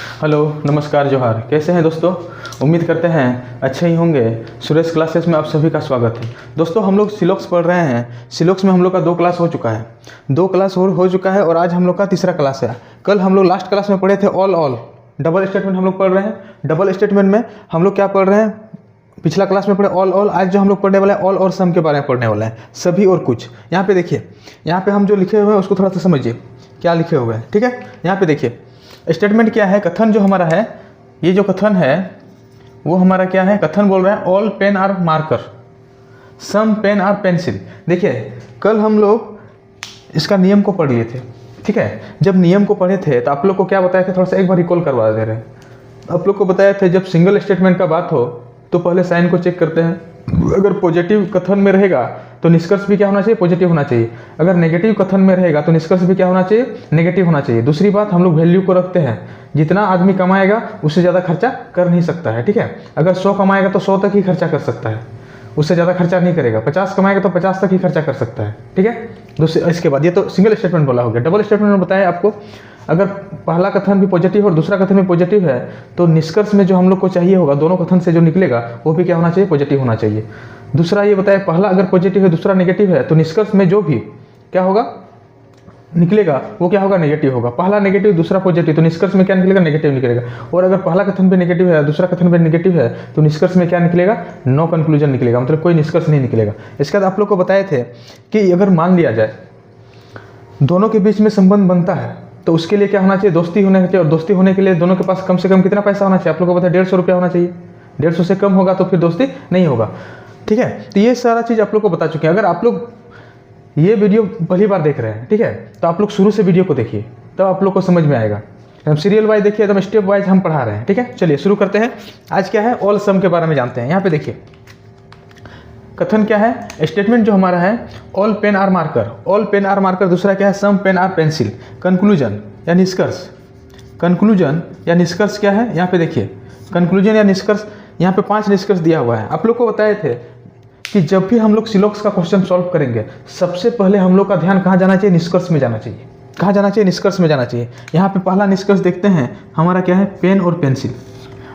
Hello, नमस्कार, जोहार। कैसे हैं दोस्तों? उम्मीद करते हैं अच्छे ही होंगे। सुरेश क्लासेस में आप सभी का स्वागत है। दोस्तों, हम लोग सिलोक्स पढ़ रहे हैं। सिलोक्स में हम लोग का 2 क्लास हो चुका है। 2 क्लास हो चुका है और आज हम लोग का तीसरा क्लास है। कल हम लोग लास्ट क्लास में पढ़े थे ऑल डबल स्टेटमेंट हम लोग पढ़ रहे हैं। डबल स्टेटमेंट में हम लोग क्या पढ़ रहे हैं? पिछला क्लास में पढ़े ऑल। आज जो हम लोग पढ़ने वाले हैं ऑल और सम के बारे में पढ़ने वाला है, सभी और कुछ। यहाँ पे देखिए, यहाँ पे हम जो लिखे हुए हैं उसको थोड़ा सा समझिए क्या लिखे हुए हैं, ठीक है। यहाँ पे देखिए स्टेटमेंट क्या है, कथन जो हमारा है, ये जो कथन है वो हमारा क्या है? कथन बोल रहे हैं all pen are marker, some pen are pencil. देखिए कल हम लोग इसका नियम को पढ़ लिए थे, ठीक है। जब नियम को पढ़े थे तो आप लोग को क्या बताया था, थोड़ा सा एक बार रिकॉल करवा दे रहे हैं। आप लोग को बताया थे जब सिंगल स्टेटमेंट का बात हो तो पहले साइन को चेक करते हैं। अगर पॉजिटिव कथन में रहेगा तो निष्कर्ष भी क्या होना चाहिए? पॉजिटिव होना चाहिए। अगर नेगेटिव कथन में रहेगा तो निष्कर्ष भी क्या होना चाहिए? नेगेटिव होना चाहिए। दूसरी बात, हम लोग वैल्यू को रखते हैं, जितना आदमी कमाएगा उससे ज़्यादा खर्चा कर नहीं सकता है, ठीक है। अगर 100 कमाएगा तो 100 तक ही खर्चा कर सकता है, उससे ज़्यादा खर्चा नहीं करेगा। 50 कमाएगा तो 50 तक ही खर्चा कर सकता है, ठीक है। दूसरे इसके बाद ये तो सिंगल स्टेटमेंट बोला हो गया। डबल स्टेटमेंट में बताया आपको, अगर पहला कथन भी पॉजिटिव और दूसरा कथन भी पॉजिटिव है तो निष्कर्ष में जो हम लोग को चाहिए होगा, दोनों कथन से जो निकलेगा वो भी क्या होना चाहिए? पॉजिटिव होना चाहिए। दूसरा ये बताया, पहला अगर पॉजिटिव है दूसरा नेगेटिव है तो निष्कर्ष में जो भी क्या होगा निकलेगा वो क्या होगा? नेगेटिव होगा। पहला नेगेटिव दूसरा पॉजिटिव तो निष्कर्ष में क्या निकलेगा? नेगेटिव निकलेगा। और अगर पहला कथन भी नेगेटिव है दूसरा कथन भी नेगेटिव है तो निष्कर्ष में क्या निकलेगा? नो कंक्लूजन निकलेगा, मतलब कोई निष्कर्ष नहीं निकलेगा। इसके बाद आप लोग को बताए थे कि अगर मान लिया जाए दोनों के बीच में संबंध बनता है तो उसके लिए क्या होना चाहिए? दोस्ती होना चाहिए। और दोस्ती होने के लिए दोनों के पास कम से कम कितना पैसा होना चाहिए? आप लोग को पता है 150 रुपया होना चाहिए। 150 से कम होगा तो फिर दोस्ती नहीं होगा, ठीक है। तो ये सारा चीज़ आप लोग को बता चुके हैं। अगर आप लोग ये वीडियो पहली बार देख रहे हैं, ठीक है, तो आप लोग शुरू से वीडियो को देखिए, तब आप लोग को समझ में आएगा। हम सीरियल वाइज देखिए, एकदम स्टेप वाइज हम पढ़ा रहे हैं, ठीक है। चलिए शुरू करते हैं। आज क्या है? ऑल सम के बारे में जानते हैं। यहाँ पे देखिए कथन क्या है? स्टेटमेंट जो हमारा है all pen are marker, all pen are marker. दूसरा क्या है? Some pen are pencil. Conclusion या निष्कर्ष, कंक्लूजन या निष्कर्ष क्या है? यहाँ पे देखिए कंक्लूजन या निष्कर्ष, यहाँ पे 5 निष्कर्ष दिया हुआ है। आप लोग को बताए थे कि जब भी हम लोग सिलोक्स का क्वेश्चन सॉल्व करेंगे सबसे पहले हम लोग का ध्यान कहाँ जाना चाहिए? निष्कर्ष में जाना चाहिए। कहाँ जाना चाहिए? निष्कर्ष में जाना चाहिए। यहाँ पे पहला निष्कर्ष देखते हैं हमारा क्या है? पेन और पेंसिल।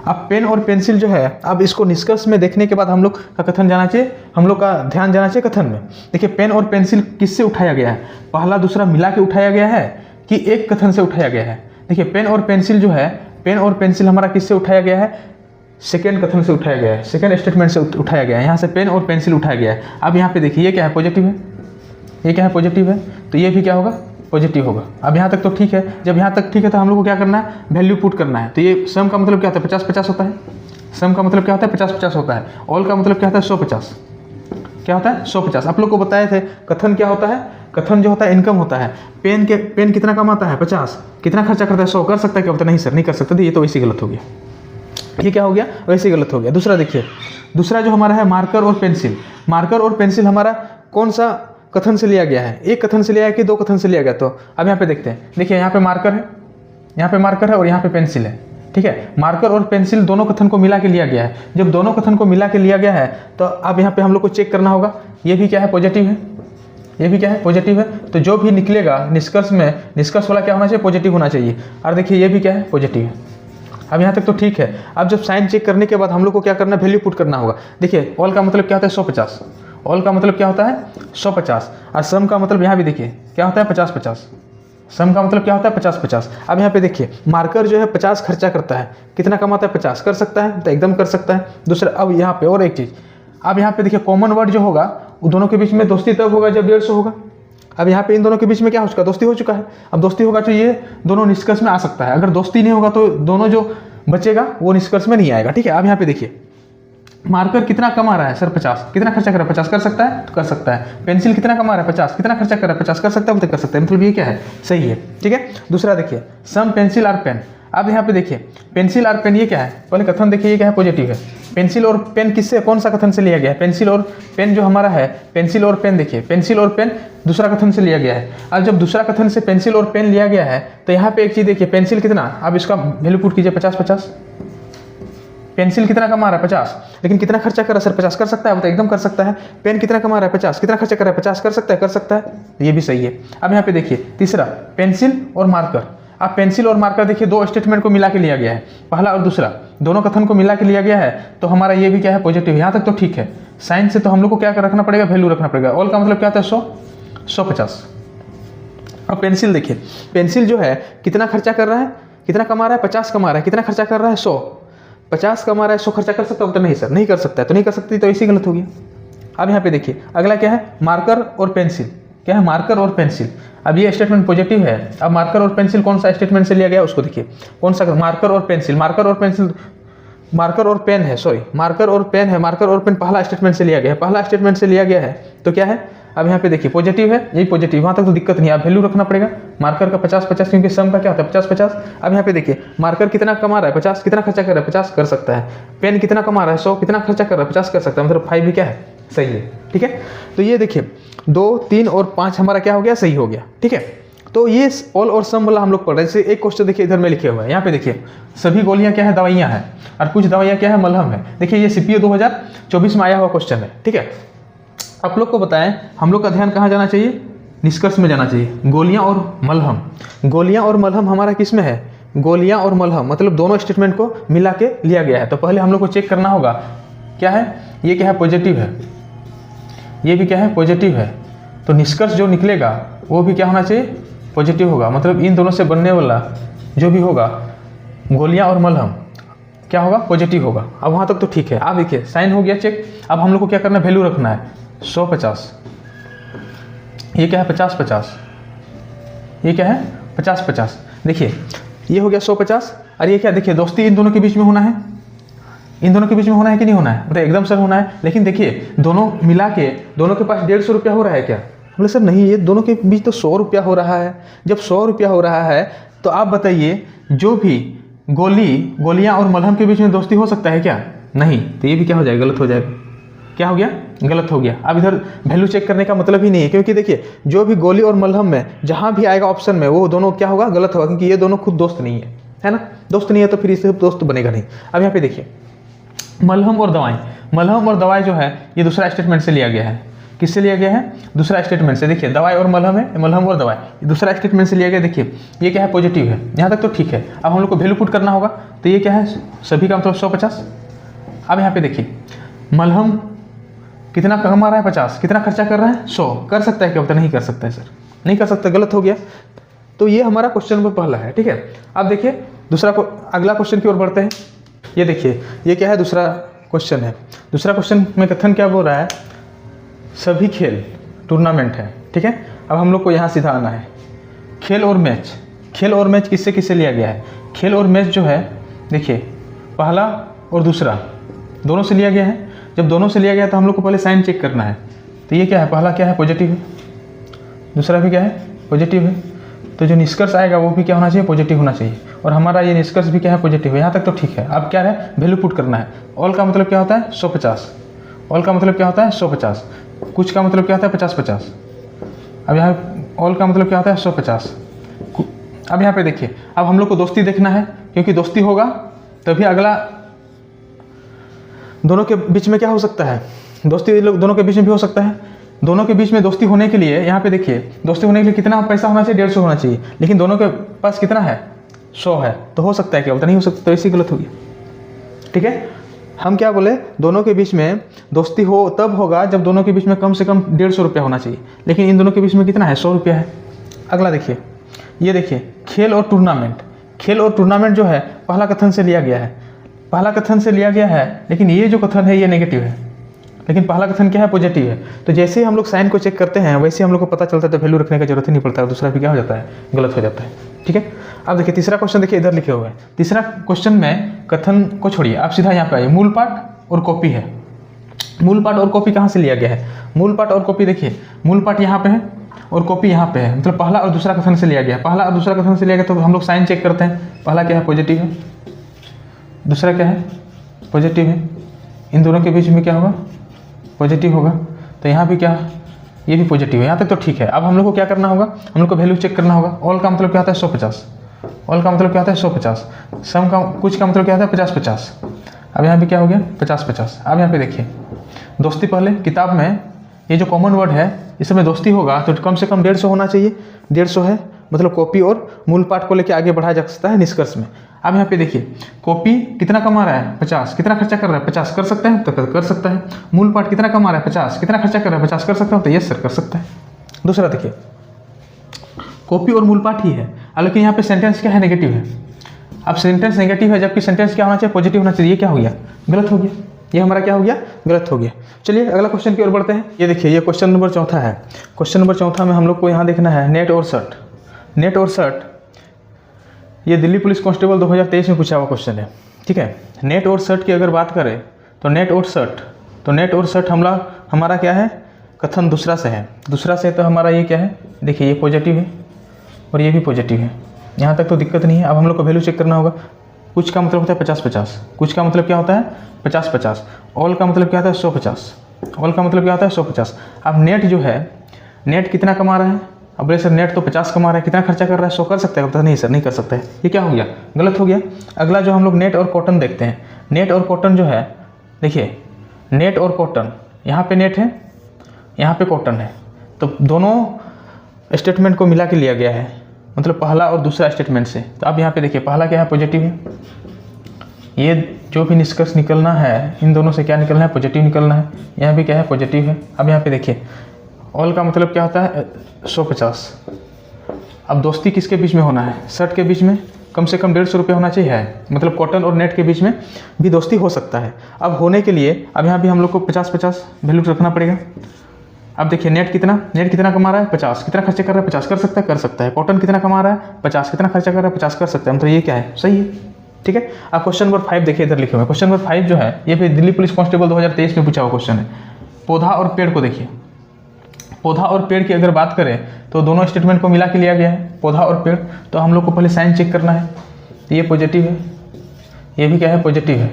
अब पेन और पेंसिल जो है, अब इसको निष्कर्ष में देखने के बाद हम लोग का कथन जाना चाहिए, हम लोग का ध्यान जाना चाहिए कथन में। देखिए पेन और पेंसिल किससे उठाया गया है? पहला दूसरा मिला के उठाया गया है कि एक कथन से उठाया गया है? देखिए पेन और पेंसिल जो है, पेन और पेंसिल हमारा किससे उठाया गया है? सेकेंड कथन से उठाया गया है, सेकेंड स्टेटमेंट से उठाया गया है। यहाँ से पेन और पेंसिल उठाया गया है। अब यहाँ पे देखिए ये क्या है? पॉजिटिव है। ये क्या है? पॉजिटिव है, तो ये भी क्या होगा? पॉजिटिव होगा। अब यहाँ तक तो ठीक है। जब यहाँ तक ठीक है तो हम लोग को क्या करना है? वैल्यू पुट करना है। तो ये सम का मतलब क्या होता है? 50-50 होता है। सम का मतलब क्या होता है? 50-50 होता है। ऑल का मतलब क्या होता है? 100-50। क्या होता है? 100-50। आप लोग को बताए थे कथन क्या होता है? कथन जो होता है इनकम होता है। पेन कितना कमाता है? 50। कितना खर्चा करता है? 100। कर सकता है क्या? बोलता नहीं सर, नहीं कर सकते। ये तो वैसे गलत हो गया। ये क्या हो गया? वैसे गलत हो गया। दूसरा देखिए, दूसरा जो हमारा है मार्कर और पेंसिल। मार्कर और पेंसिल हमारा कौन सा कथन से लिया गया है? एक कथन से लिया है कि 2 कथन से लिया गया? तो अब यहाँ पे देखते हैं। देखिए यहाँ पे मार्कर है, यहाँ पे मार्कर है और यहाँ पे पेंसिल है, ठीक है। मार्कर और पेंसिल दोनों कथन को मिला के लिया गया है। जब दोनों कथन को मिला के लिया गया है तो अब यहाँ पे हम लोग को चेक करना होगा, ये भी क्या है? पॉजिटिव है। ये भी क्या है? पॉजिटिव है। तो जो भी निकलेगा निष्कर्ष में, निष्कर्ष वाला क्या होना चाहिए? पॉजिटिव होना चाहिए। और देखिए ये भी क्या है? पॉजिटिव है। अब यहाँ तक तो ठीक है। अब जब साइन चेक करने के बाद हम लोग को क्या करना है? वैल्यू पुट करना होगा। देखिए ऑल का मतलब क्या होता है? 150। ऑल का मतलब क्या होता है? 150। और सम का मतलब यहाँ भी देखिए क्या होता है? 50-50। सम का मतलब क्या होता है? 50-50। अब यहाँ पे देखिए मार्कर जो है 50 खर्चा करता है, कितना कमाता है? 50। कर सकता है? तो एकदम कर सकता है। दूसरा, अब यहाँ पे और एक चीज़, अब यहाँ पे देखिए कॉमन वर्ड जो होगा वो दोनों के बीच में दोस्ती तब होगा जब 150 होगा। अब यहाँ पे इन दोनों के बीच में क्या हो चुका? दोस्ती हो चुका है। अब दोस्ती होगा तो ये दोनों निष्कर्ष में आ सकता है। अगर दोस्ती नहीं होगा तो दोनों जो बचेगा वो निष्कर्ष में नहीं आएगा, ठीक है। अब यहाँ पे देखिए मार्कर कितना कमा रहा है? सर 50। कितना खर्चा कर रहा है? 50। कर सकता है? तो कर सकता है। पेंसिल कितना कमा रहा है? 50। कितना खर्चा कर रहा है? 50। कर सकता है? तो कर सकता है। मतलब ये क्या है? सही है, ठीक है। दूसरा देखिए सम पेंसिल और पेन। अब यहाँ पे देखिए पेंसिल और पेन, ये क्या है? पहले कथन देखिए, ये क्या है? पॉजिटिव है। पेंसिल और पेन किससे, कौन सा कथन से लिया गया है? पेंसिल और पेन जो हमारा है, पेंसिल और पेन, देखिए पेंसिल और पेन दूसरा कथन से लिया गया है। अब जब दूसरा कथन से पेंसिल और पेन लिया गया है तो यहाँ पे एक चीज़ देखिए, पेंसिल कितना, अब इसका वैल्यू पुट कीजिए 50-50। पेंसिल कितना कमा रहा है? 50। लेकिन कितना खर्चा कर रहा है? सर 50। कर सकता है? वो तो एकदम कर सकता है। पेन कितना कमा रहा है? 50। कितना खर्चा कर रहा है? 50। कर सकता है? कर सकता है। ये भी सही है। अब यहाँ पे देखिए तीसरा पेंसिल और मार्कर। अब पेंसिल और मार्कर देखिए दो स्टेटमेंट को मिला के लिया गया है, पहला और दूसरा दोनों कथन को मिला के लिया गया है, तो हमारा ये भी क्या है पॉजिटिव। यहाँ तक तो ठीक है। साइन से तो हम लोग को क्या रखना पड़ेगा, वैल्यू रखना पड़ेगा। ऑल का मतलब क्या होता है 100, 150। अब पेंसिल देखिए, पेंसिल जो है कितना खर्चा कर रहा है, कितना कमा रहा है, 50 कमा रहा है, कितना खर्चा कर रहा है 100, 50 कमा रहा है 100 खर्चा कर सकता है तो नहीं सर, नहीं कर सकता है, तो नहीं कर सकती तो इसी गलत हो गया। अब यहाँ पे देखिए अगला क्या है, मार्कर और पेंसिल। क्या है, मार्कर और पेंसिल। अब ये स्टेटमेंट पॉजिटिव है। अब मार्कर और पेंसिल कौन सा स्टेटमेंट से लिया गया उसको देखिए, कौन सा, मार्कर और पेंसिल। मार्कर और पेंसिल, मार्कर और पेन है, सॉरी मार्कर और पेन है। मार्कर और पेन पहला स्टेटमेंट से लिया गया है, पहला स्टेटमेंट से लिया गया है तो क्या है, अब यहाँ पे देखिए पॉजिटिव है, यही पॉजिटिव, वहाँ तक तो दिक्कत नहीं है। अब वैल्यू रखना पड़ेगा मार्कर का 50-50, क्योंकि सम का क्या होता है 50-50। अब यहाँ पे देखिए मार्कर कितना कमा रहा है 50, कितना खर्चा कर रहा है 50 कर सकता है। पेन कितना कमा रहा है 100, कितना खर्चा कर रहा है 50 कर सकता है, मतलब 5 भी क्या है सही है। ठीक है, तो ये देखिए 2, 3 और 5 हमारा क्या हो गया, सही हो गया। ठीक है, तो ये ऑल और सम वाला हम लोग पढ़ रहे हैं। जैसे एक क्वेश्चन देखिए इधर में लिखे हुआ है, यहाँ पे देखिए सभी गोलियां क्या है, दवाइयां हैं, और कुछ दवाइयां क्या है, मलहम है। देखिए ये सीपीओ 2024 में आया हुआ क्वेश्चन है। ठीक है, आप लोग को बताएं हम लोग का ध्यान कहाँ जाना चाहिए, निष्कर्ष में जाना चाहिए। गोलियां और मलहम, गोलियां और मलहम हमारा किस में है, गोलियां और मलहम, मतलब दोनों स्टेटमेंट को मिला के लिया गया है। तो पहले हम लोग को चेक करना होगा क्या है, ये क्या है पॉजिटिव है, ये भी क्या है पॉजिटिव है, तो निष्कर्ष जो निकलेगा वो भी क्या होना चाहिए, पॉजिटिव होगा। मतलब इन दोनों से बनने वाला जो भी होगा, गोलियां और मलहम, क्या होगा, पॉजिटिव होगा। अब वहाँ तक तो ठीक है। अब देखिए साइन हो गया चेक। अब हम लोग को क्या करना है, वैल्यू रखना है 100-50, ये क्या है 50-50, ये क्या है 50-50। देखिए ये हो गया 100-50, और ये क्या, देखिए दोस्ती इन दोनों के बीच में होना है, इन दोनों के बीच में होना है कि नहीं होना है, मतलब एकदम सर होना है। लेकिन देखिए दोनों मिला के दोनों के पास 150 रुपया हो रहा है क्या, बोले सर नहीं, ये दोनों के बीच तो 100 रुपया हो रहा है। जब 100 रुपया हो रहा है तो आप बताइए जो भी गोलियां और मलहम के बीच में दोस्ती हो सकता है क्या, नहीं, तो ये भी क्या हो जाएगा, गलत हो जाएगा। क्या हो गया, गलत हो गया। अब इधर वैल्यू चेक करने का मतलब ही नहीं है, क्योंकि देखिए जो भी गोली और मलहम में जहां भी आएगा ऑप्शन में वो दोनों क्या होगा, गलत होगा, क्योंकि ये दोनों खुद दोस्त नहीं है ना, दोस्त नहीं है तो फिर इससे दोस्त बनेगा नहीं। अब यहाँ पे देखिए मलहम और दवाएं, मलहम और दवाई जो है ये दूसरा स्टेटमेंट से लिया गया है। किससे लिया गया है, दूसरा स्टेटमेंट से। देखिए दवाई और मलहम है, मलहम और दवाई दूसरा स्टेटमेंट से लिया गया। देखिए ये क्या है, पॉजिटिव है, यहाँ तक तो ठीक है। अब हम लोग को वैल्यू पुट करना होगा, तो ये क्या है, सभी का मतलब 150। अब यहाँ पे देखिए मलहम कितना कमा रहा है 50, कितना खर्चा कर रहा है 100, कर सकता है क्या, बता, नहीं कर सकता है सर, नहीं कर सकता, गलत हो गया। तो ये हमारा क्वेश्चन नंबर पहला है। ठीक है, अब देखिए दूसरा अगला क्वेश्चन की ओर बढ़ते हैं। ये देखिए ये क्या है, दूसरा क्वेश्चन है। दूसरा क्वेश्चन में कथन क्या बोल रहा है, सभी खेल टूर्नामेंट है। ठीक है, अब हम लोग को यहाँ सीधा आना है। खेल और मैच, खेल और मैच किससे किससे लिया गया है, खेल और मैच जो है देखिए पहला और दूसरा दोनों से लिया गया है। जब दोनों से लिया गया तो हम लोग को पहले साइन चेक करना है। तो ये क्या है, पहला क्या है, पॉजिटिव है, दूसरा भी क्या है, पॉजिटिव है, तो जो निष्कर्ष आएगा वो भी क्या होना चाहिए, पॉजिटिव होना चाहिए। और हमारा ये निष्कर्ष भी क्या है, पॉजिटिव है, यहाँ तक तो ठीक है। अब क्या है, वैल्यू पुट करना है। ऑल का मतलब क्या होता है 150, ऑल का मतलब क्या होता है 150, कुछ का मतलब क्या होता है 50-50। अब यहाँ ऑल का मतलब क्या होता है 150। अब यहाँ पे देखिए अब हम लोग को दोस्ती देखना है, क्योंकि दोस्ती होगा तभी अगला, दोनों के बीच में क्या हो सकता है, दोस्ती लोग दोनों के बीच में भी हो सकता है। दोनों के बीच में दोस्ती होने के लिए यहाँ पे देखिए दोस्ती होने के लिए कितना पैसा होना चाहिए, 150 होना चाहिए, लेकिन दोनों के पास कितना है 100 है, तो हो सकता है क्या, बोलता नहीं हो सकता, तो इसी गलत हो गया। ठीक है, हम क्या बोले, दोनों के बीच में दोस्ती हो तब होगा जब दोनों के बीच में कम से कम 150 रुपया होना चाहिए, लेकिन इन दोनों के बीच में कितना है 100 रुपया है। अगला देखिए, ये देखिए खेल और टूर्नामेंट, खेल और टूर्नामेंट जो है पहला कथन से लिया गया है, पहला कथन से लिया गया है, लेकिन ये जो कथन है ये नेगेटिव है, लेकिन पहला कथन क्या है, पॉजिटिव है। तो जैसे ही हम लोग साइन को चेक करते हैं वैसे हम लोग को पता चलता है, तो वैल्यू रखने का जरूरत ही नहीं पड़ता, दूसरा भी क्या हो जाता है, गलत हो जाता है। ठीक है, अब देखिए तीसरा क्वेश्चन देखिए इधर लिखे हुए हैं। तीसरा क्वेश्चन में कथन को छोड़िए, आप सीधा यहाँ पे आइए, मूल पाठ और कॉपी है। मूल पाठ और कॉपी कहाँ से लिया गया है, मूल पाठ और कॉपी देखिए, मूल पाठ यहाँ पे है और कॉपी यहाँ पे है, मतलब पहला और दूसरा कथन से लिया गया है। पहला और दूसरा कथन से लिया गया तो हम लोग साइन चेक करते हैं, पहला क्या है, पॉजिटिव है, दूसरा क्या है, पॉजिटिव है, इन दोनों के बीच में क्या होगा, पॉजिटिव होगा, तो यहाँ भी क्या, ये भी पॉजिटिव है, यहाँ तक तो ठीक है। अब हम लोग को क्या करना होगा, हम लोग को वैल्यू चेक करना होगा। ऑल का मतलब क्या होता है 150, ऑल का मतलब क्या होता है 150, सम का कुछ का मतलब क्या होता है 50-50। अब यहाँ पे क्या हो गया 50-50। अब यहाँ पे देखिए दोस्ती, पहले किताब में ये जो कॉमन वर्ड है इसमें दोस्ती होगा तो कम से कम 150 होना चाहिए, 150 है, मतलब कॉपी और मूल पाठ को लेकर आगे बढ़ाया जा सकता है निष्कर्ष में। अब यहाँ पे देखिए, कॉपी कितना कमा रहा है 50, कितना खर्चा कर रहा है 50, कर सकता है तो कर सकता है। मूल पाठ कितना कमा रहा है 50, कितना खर्चा कर रहा है 50, कर सकता है तो यस सर कर सकता है। दूसरा देखिए, कॉपी और मूल पाठ ही है, लेकिन यहाँ पे सेंटेंस क्या है, नेगेटिव है। अब सेंटेंस नेगेटिव है जबकि सेंटेंस क्या होना चाहिए, पॉजिटिव होना चाहिए। ये क्या हो गया, गलत हो गया, ये हमारा क्या हो गया, गलत हो गया। चलिए अगला क्वेश्चन की ओर बढ़ते हैं। ये देखिए, ये क्वेश्चन नंबर 4 है। क्वेश्चन नंबर 4 में हम लोग को यहाँ देखना है नेट और सर्ट। नेट और सर्ट ये दिल्ली पुलिस कांस्टेबल 2023 में पूछा हुआ क्वेश्चन है, ठीक है। नेट और सर्ट की अगर बात करें तो नेट और सर्ट हमारा क्या है, कथन दूसरा से है। दूसरा से तो हमारा ये क्या है, देखिए ये पॉजिटिव है और ये भी पॉजिटिव है, यहाँ तक तो दिक्कत नहीं है। अब हम लोग को वैल्यू चेक करना होगा। कुछ का मतलब होता है 50-50, कुछ का मतलब क्या होता है 50-50, ऑल का मतलब क्या होता है 100-50, ऑल का मतलब क्या होता है 100-50। अब नेट जो है, नेट कितना कमा रहा है, अब बोले सर नेट तो 50 कमा रहा है, कितना खर्चा कर रहा है 100 कर सकता है, पता नहीं सर नहीं कर सकता है। ये क्या हो गया, गलत हो गया। अगला जो हम लोग नेट और कॉटन देखते हैं, नेट और कॉटन जो है, देखिए नेट और कॉटन, यहाँ पे नेट है यहाँ पे कॉटन है, तो दोनों स्टेटमेंट को मिला के लिया गया है, मतलब पहला और दूसरा स्टेटमेंट से। तो अब यहाँ पे देखिए, पहला क्या है, पॉजिटिव है। ये जो भी निष्कर्ष निकलना है इन दोनों से क्या निकलना है, पॉजिटिव निकलना है। यहाँ भी क्या है, पॉजिटिव है। अब यहाँ पे देखिए, ऑल का मतलब क्या होता है 150। अब दोस्ती किसके बीच में होना है, शर्ट के बीच में कम से कम 150 रुपये होना चाहिए, मतलब कॉटन और नेट के बीच में भी दोस्ती हो सकता है। अब होने के लिए अब यहाँ भी हम लोग को 50-50 वैल्यू रखना पड़ेगा। अब देखिए, नेट कितना कमा रहा है 50, कितना खर्चा कर रहा है 50, कर सकता है, कर सकता है। कॉटन कितना कमा रहा है 50, कितना खर्चा कर रहा है 50, कर सकता है, मतलब ये क्या है, सही है, ठीक है। अब क्वेश्चन नंबर 5 देखिए, इधर लिखे हुए क्वेश्चन नंबर 5 जो है ये फिर दिल्ली पुलिस कांस्टेबल 2023 में पूछा हुआ क्वेश्चन है। पौधा और पेड़ को देखिए, पौधा और पेड़ की अगर बात करें तो दोनों स्टेटमेंट को मिला के लिया गया है, पौधा और पेड़। तो हम लोग को पहले साइन चेक करना है, ये पॉजिटिव है, ये भी क्या है, पॉजिटिव है।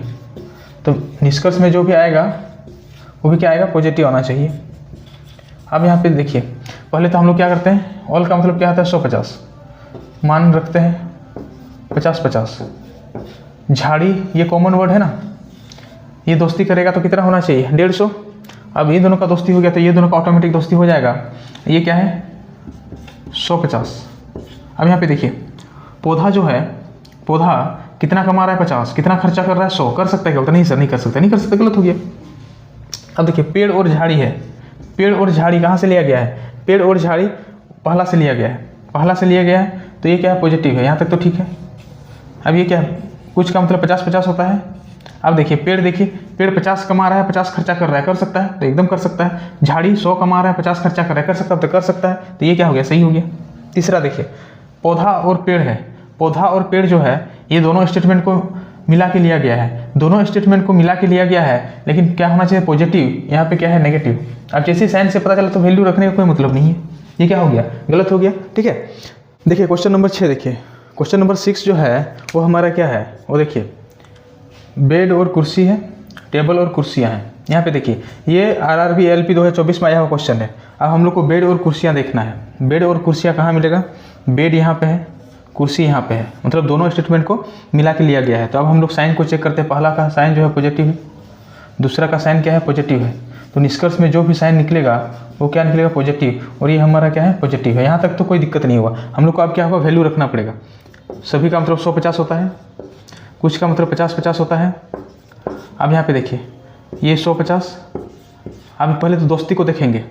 तो निष्कर्ष में जो भी आएगा वो भी क्या आएगा, पॉजिटिव आना चाहिए। अब यहाँ पे देखिए, पहले तो हम लोग क्या करते हैं, ऑल का मतलब क्या होता है 150, मान रखते हैं 50-50। झाड़ी ये कॉमन वर्ड है ना, ये दोस्ती करेगा तो कितना होना चाहिए 150। अब ये दोनों का दोस्ती हो गया तो ये दोनों का ऑटोमेटिक दोस्ती हो जाएगा, ये क्या है 150। अब यहाँ पे देखिए, पौधा जो है, पौधा कितना कमा रहा है 50, कितना खर्चा कर रहा है 100, कर सकता है क्या, बोलता नहीं सर नहीं कर सकता, नहीं कर सकता, गलत हो गया। अब देखिए, पेड़ और झाड़ी है, पेड़ और झाड़ी कहाँ से लिया गया है, पेड़ और झाड़ी पहला से लिया गया है, पहला से लिया गया है, तो ये क्या है, पॉजिटिव है, यहाँ तक तो ठीक है। अब ये क्या है, कुछ का मतलब 50-50 होता है। अब देखिए, पेड़ 50 कमा रहा है 50 खर्चा कर रहा है, कर सकता है, तो एकदम कर सकता है। झाड़ी 100 कमा रहा है 50 खर्चा कर रहा है, कर सकता है, तो कर सकता है, तो ये क्या हो गया, सही हो गया। तीसरा देखिए, पौधा और पेड़ है, पौधा और पेड़ जो है ये दोनों स्टेटमेंट को मिला के लिया गया है, दोनों स्टेटमेंट को मिला के लिया गया है, लेकिन क्या होना चाहिए, पॉजिटिव, यहाँ पे क्या है, नेगेटिव। अब जैसे साइन से पता चला तो वैल्यू रखने का कोई मतलब नहीं है, ये क्या हो गया, गलत हो गया, ठीक है। देखिए क्वेश्चन नंबर 6 देखिए, क्वेश्चन नंबर 6 जो है वो हमारा क्या है, वो देखिए बेड और कुर्सी है, टेबल और कुर्सियाँ हैं। यहाँ पे देखिए, ये RRB LP 2024 में आया हुआ क्वेश्चन है। अब हम लोग को बेड और कुर्सियाँ देखना है। बेड और कुर्सियाँ कहाँ मिलेगा, बेड यहाँ पे है, कुर्सी यहाँ पे है, मतलब दोनों स्टेटमेंट को मिला के लिया गया है। तो अब हम लोग साइन को चेक करते हैं, पहला का साइन जो है पॉजिटिव है, दूसरा का साइन क्या है, पॉजिटिव है। तो निष्कर्ष में जो भी साइन निकलेगा वो क्या निकलेगा, पॉजिटिव, और ये हमारा क्या है, पॉजिटिव है। यहाँ तक तो कोई दिक्कत नहीं हुआ। हम लोग को अब क्या होगा, वैल्यू रखना पड़ेगा। सभी का मतलब 100-50 होता है, कुछ का मतलब 50-50 होता है। अब यहाँ पे देखिए, ये 100-50। अब पहले तो दोस्ती को देखेंगे,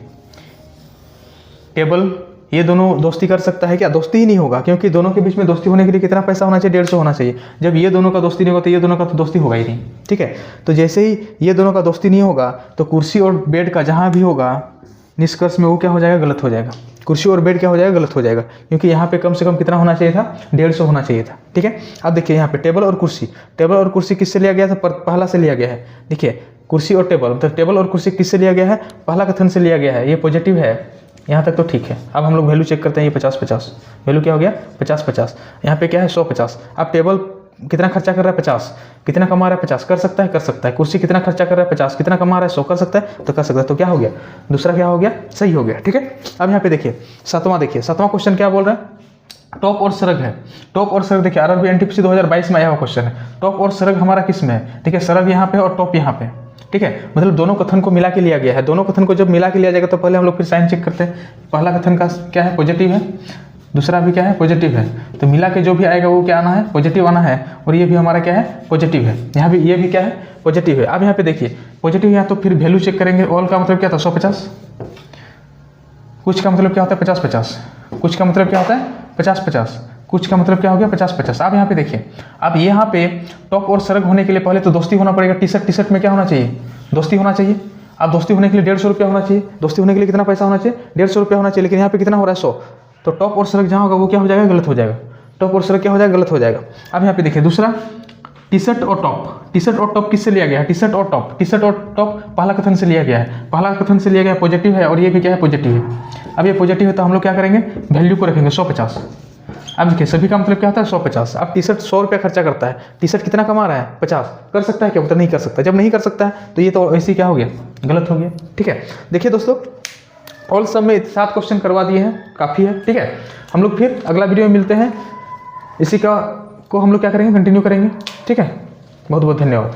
टेबल ये दोनों दोस्ती कर सकता है क्या, दोस्ती ही नहीं होगा, क्योंकि दोनों के बीच में दोस्ती होने के लिए कितना पैसा होना चाहिए, 150 होना चाहिए। जब ये दोनों का दोस्ती नहीं होगा तो ये दोनों का तो दोस्ती होगा ही नहीं, ठीक है। तो जैसे ही ये दोनों का दोस्ती नहीं होगा तो कुर्सी और बेड का जहाँ भी होगा निष्कर्ष में वो क्या हो जाएगा, गलत हो जाएगा। कुर्सी और बेड क्या हो जाएगा, गलत हो जाएगा, क्योंकि यहाँ पे कम से कम कितना होना चाहिए था, 150 होना चाहिए था, ठीक है। अब देखिए यहाँ पे टेबल और कुर्सी किससे लिया गया था, पहला से लिया गया है। देखिए कुर्सी और टेबल, मतलब टेबल और कुर्सी किससे लिया गया है, पहला कथन से लिया गया है, ये पॉजिटिव है, यहाँ तक तो ठीक है। अब हम लोग वैल्यू चेक करते हैं, ये 50-50 वैल्यू क्या हो गया, 50-50। यहाँ पे क्या है, 100-50। अब टेबल कितना खर्चा कर रहा है 50, कितना कमा रहा है 50, कर सकता है, कर सकता है। कुर्सी कितना खर्चा कर रहा है 50, कितना कमा रहा है 100, कर सकता है, तो कर सकता है। तो क्या हो गया, दूसरा क्या हो गया, सही हो गया, ठीक है। अब यहाँ पे देखिए सातवां, देखिए सातवां क्वेश्चन क्या बोल रहा है, टॉप और सरग है। टॉप और सरग देखिए RRB NTPC 2022 में आया हुआ क्वेश्चन है। टॉप और सरग हमारा किस में है, देखिए सरग यहाँ पे और टॉप यहाँ पे, ठीक है। मतलब दोनों कथन को मिला के लिया गया है। दोनों कथन को जब मिला के लिया जाएगा तो पहले हम लोग फिर साइन चेक करते हैं। पहला कथन का क्या है, पॉजिटिव है, दूसरा भी क्या है, पॉजिटिव है। तो मिला के जो भी आएगा वो क्या आना है, पॉजिटिव आना है। और ये भी हमारा क्या है, पॉजिटिव है। यहाँ भी ये भी क्या है, पॉजिटिव है। अब यहाँ पे देखिए पॉजिटिव है, तो फिर वैल्यू चेक करेंगे। ऑल का मतलब क्या था, 150। कुछ का मतलब क्या होता है, 50-50। कुछ का मतलब क्या होता है, 50-50। कुछ का मतलब क्या हो गया, 50-50। अब यहाँ पे देखिए, अब यहाँ पे टॉप और सरग होने के लिए पहले तो दोस्ती होना पड़ेगा। टी शर्ट में क्या होना चाहिए, दोस्ती होना चाहिए। अब दोस्ती होने के लिए 150 रुपया होना चाहिए। दोस्ती होने के लिए कितना पैसा होना चाहिए, 150 रुपया होना चाहिए। लेकिन यहाँ पे कितना हो रहा है, 100। तो टॉप और सरग जहाँ होगा वो क्या हो जाएगा, गलत हो जाएगा। टॉप और सरग क्या हो जाएगा, गलत हो जाएगा। अब यहाँ पे देखिए दूसरा, टी शर्ट और टॉप। टी शर्ट और टॉप किससे लिया गया है, टी शर्ट और टॉप। टी शर्ट और टॉप पहला कथन से लिया गया है। पहला कथन से लिया गया है, पॉजिटिव है। और ये भी क्या है, पॉजिटिव है। अब ये पॉजिटिव है तो हम लोग क्या करेंगे, वैल्यू को रखेंगे 150। अब देखिए सभी का मतलब क्या होता है, 150। अब टी शर्ट 100 रुपया खर्चा करता है, टी शर्ट कितना कमा रहा है, 50। कर सकता है क्या, मतलब नहीं कर सकता। जब नहीं कर सकता है तो ये तो ऐसे क्या हो गया, गलत हो गया। ठीक है, देखिए दोस्तों ऑल सब में 7 क्वेश्चन करवा दिए हैं, काफ़ी है। ठीक है, हम लोग फिर अगला वीडियो में मिलते हैं। इसी का को हम लोग क्या करेंगे, कंटिन्यू करेंगे। ठीक है, बहुत बहुत धन्यवाद।